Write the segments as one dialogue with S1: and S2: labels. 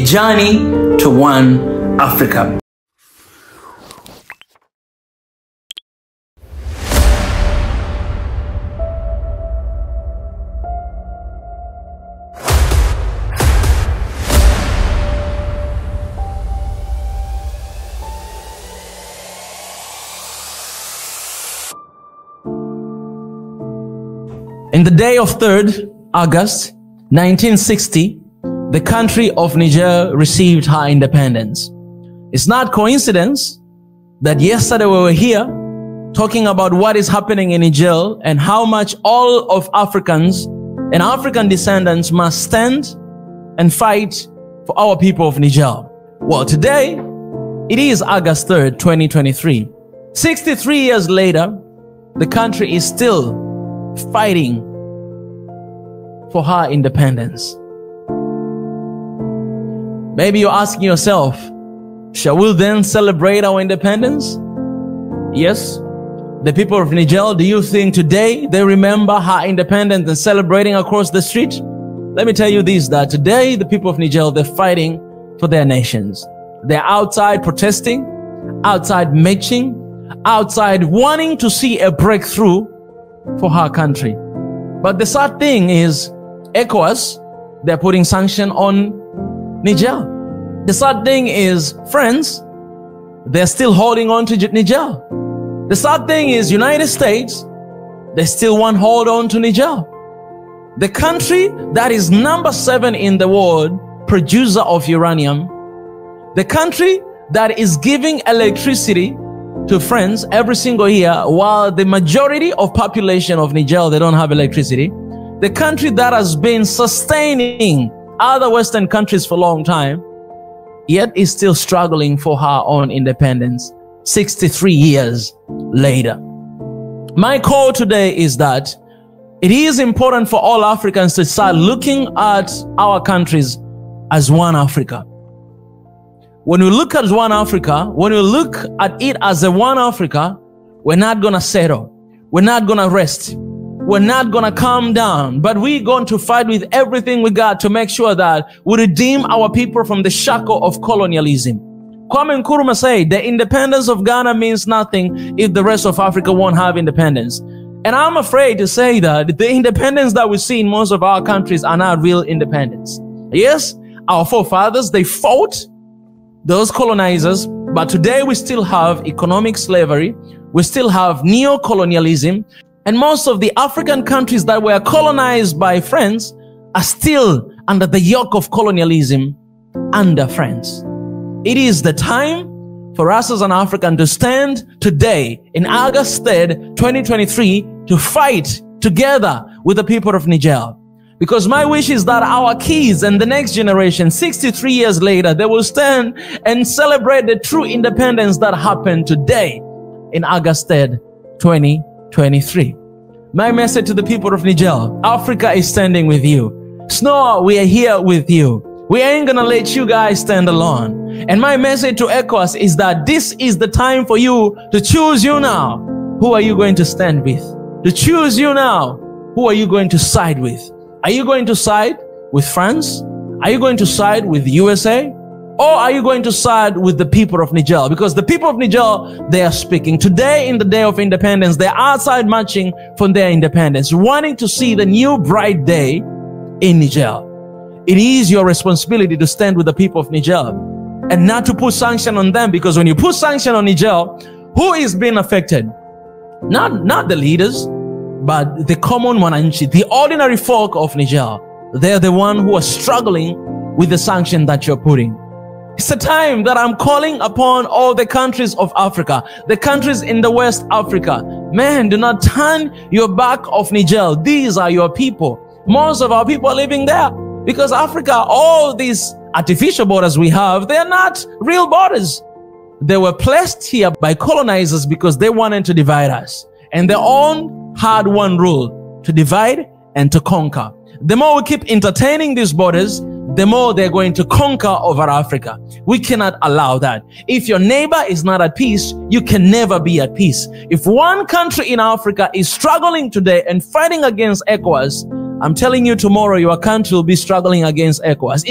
S1: journey to one Africa. In the day of 3rd August 1960, the country of Niger received her independence. It's not coincidence that yesterday we were here talking about what is happening in Niger and how much all of Africans and African descendants must stand and fight for our people of Niger. Well, today, it is August 3rd, 2023. 63 years later, the country is still fighting for her independence. Maybe you're asking yourself, shall we then celebrate our independence? Yes. The people of Niger, do you think today they remember her independence and celebrating across the street? Let me tell you this, that today the people of Niger, they're fighting for their nations. They're outside protesting, outside marching, outside wanting to see a breakthrough for her country. But the sad thing is, Ecowas, they're putting sanction on Niger. The sad thing is, friends, they're still holding on to Niger. The sad thing is, United States, they still want to hold on to Niger. The country that is number 7 in the world producer of uranium, the country that is giving electricity to friends every single year, while the majority of population of Niger, they don't have electricity. The country that has been sustaining other Western countries for a long time, yet is still struggling for her own independence 63 years later. My call today is that it is important for all Africans to start looking at our countries as one Africa. When we look at one Africa, when we look at it as a one Africa, we're not going to settle. We're not going to rest. We're not going to calm down, but we're going to fight with everything we got to make sure that we redeem our people from the shackle of colonialism. Kwame Nkrumah said the independence of Ghana means nothing if the rest of Africa won't have independence. And I'm afraid to say that the independence that we see in most of our countries are not real independence. Yes, our forefathers, they fought those colonizers, but today we still have economic slavery. We still have neo-colonialism. And most of the African countries that were colonized by France are still under the yoke of colonialism under France. It is the time for us as an African to stand today in August 3rd, 2023 to fight together with the people of Niger. Because my wish is that our kids and the next generation, 63 years later, they will stand and celebrate the true independence that happened today in August 3rd, 2023. My message to the people of Niger, Africa is standing with you. SNOA, we are here with you. We ain't gonna let you guys stand alone. And my message to Ecowas is that this is the time for you to choose you now. Who are you going to stand with? To choose you now. Who are you going to side with? Are you going to side with France? Are you going to side with the USA? Or are you going to side with the people of Niger? Because the people of Niger, they are speaking. Today, in the day of independence, they are outside marching for their independence, wanting to see the new bright day in Niger. It is your responsibility to stand with the people of Niger and not to put sanction on them, because when you put sanction on Niger, who is being affected? Not the leaders, but the common Wananchi, the ordinary folk of Niger. They're the one who are struggling with the sanction that you're putting. It's a time that I'm calling upon all the countries of Africa, the countries in the West Africa. Man, do not turn your back off Niger. These are your people. Most of our people are living there because Africa, all these artificial borders we have, they're not real borders. They were placed here by colonizers because they wanted to divide us. And their own had one rule: to divide and to conquer. The more we keep entertaining these borders, the more they're going to conquer over Africa. We cannot allow that. If your neighbor is not at peace, you can never be at peace. If one country in Africa is struggling today and fighting against Ecowas, I'm telling you, tomorrow your country will be struggling against ECOWAS.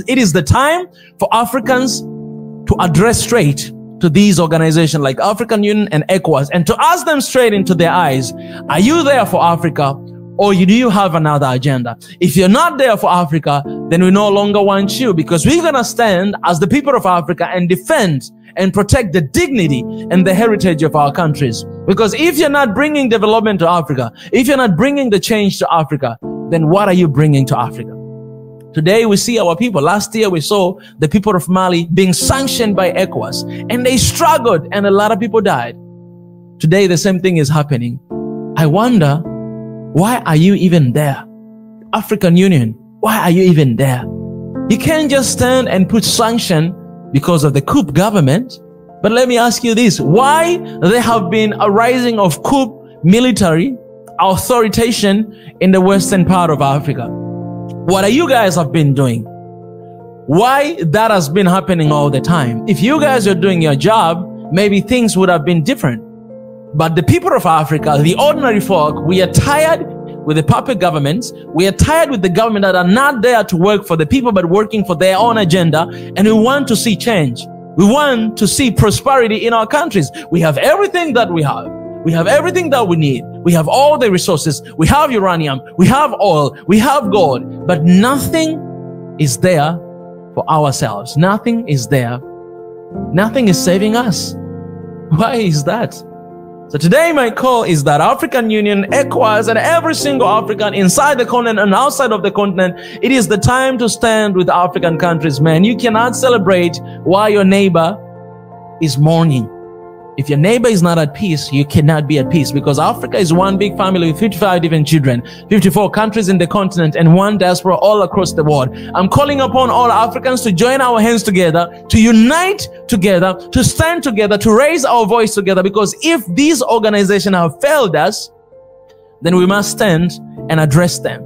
S1: It is the time for Africans to address straight to these organizations like African Union and ECOWAS and to ask them straight into their eyes, are you there for Africa, or do you have another agenda? If you're not there for Africa, then we no longer want you, because we're going to stand as the people of Africa and defend and protect the dignity and the heritage of our countries. Because if you're not bringing development to Africa, if you're not bringing the change to Africa, then what are you bringing to Africa? Today we see our people. Last year we saw the people of Mali being sanctioned by ECOWAS, and they struggled and a lot of people died. Today the same thing is happening. I wonder, why are you even there? African Union, why are you even there? You can't just stand and put sanction because of the coup government. But let me ask you this, why there have been a rising of coup military authoritarian in the western part of Africa? What are you guys have been doing? Why that has been happening all the time? If you guys are doing your job, maybe things would have been different. But the people of Africa, the ordinary folk, we are tired with the puppet governments. We are tired with the government that are not there to work for the people, but working for their own agenda. And we want to see change. We want to see prosperity in our countries. We have everything that we have. We have everything that we need. We have all the resources. We have uranium. We have oil. We have gold. But nothing is there for ourselves. Nothing is there. Nothing is saving us. Why is that? So today my call is that African Union, ECOWAS, and every single African inside the continent and outside of the continent, it is the time to stand with African countries, man. You cannot celebrate while your neighbor is mourning. If your neighbor is not at peace, you cannot be at peace, because Africa is one big family with 55 different children, 54 countries in the continent, and one diaspora all across the world. I'm calling upon all Africans to join our hands together, to unite together, to stand together, to raise our voice together, because if these organizations have failed us, then we must stand and address them.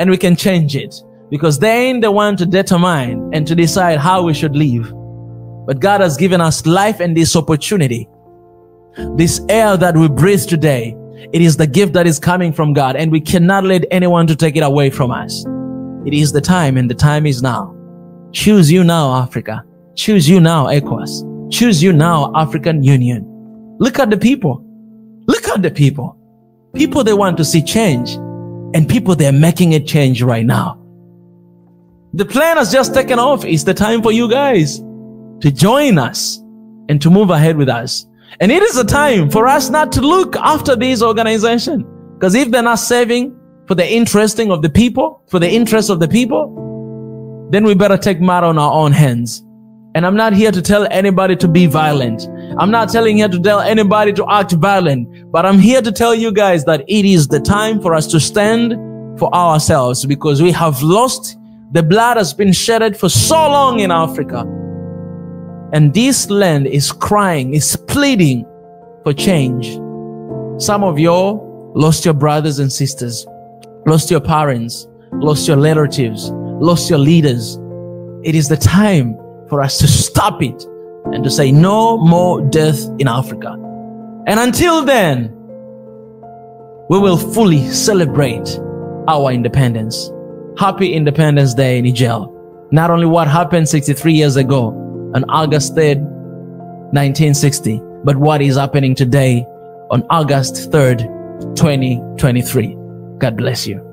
S1: And we can change it, because they ain't the one to determine and to decide how we should live. But God has given us life and this opportunity. This air that we breathe today, it is the gift that is coming from God, and we cannot let anyone to take it away from us. It is the time, and the time is now. Choose you now, Africa. Choose you now, ECOWAS. Choose you now, African Union. Look at the people. Look at the people. People, they want to see change, and people, they're making it change right now. The plane has just taken off. It's the time for you guys to join us and to move ahead with us. And it is a time for us not to look after these organizations, because if they're not serving for the interesting of the people, for the interest of the people, then we better take matter on our own hands. And I'm not here to tell anybody to be violent. I'm not here to tell anybody to act violent, but I'm here to tell you guys that it is the time for us to stand for ourselves, because we have lost. The blood has been shedded for so long in Africa. And this land is crying, is pleading for change. Some of you lost your brothers and sisters, lost your parents, lost your relatives, lost your leaders. It is the time for us to stop it and to say no more death in Africa. And until then, we will fully celebrate our independence. Happy Independence Day, Niger. Not only what happened 63 years ago, on August 3rd, 1960, but what is happening today on August 3rd, 2023. God bless you.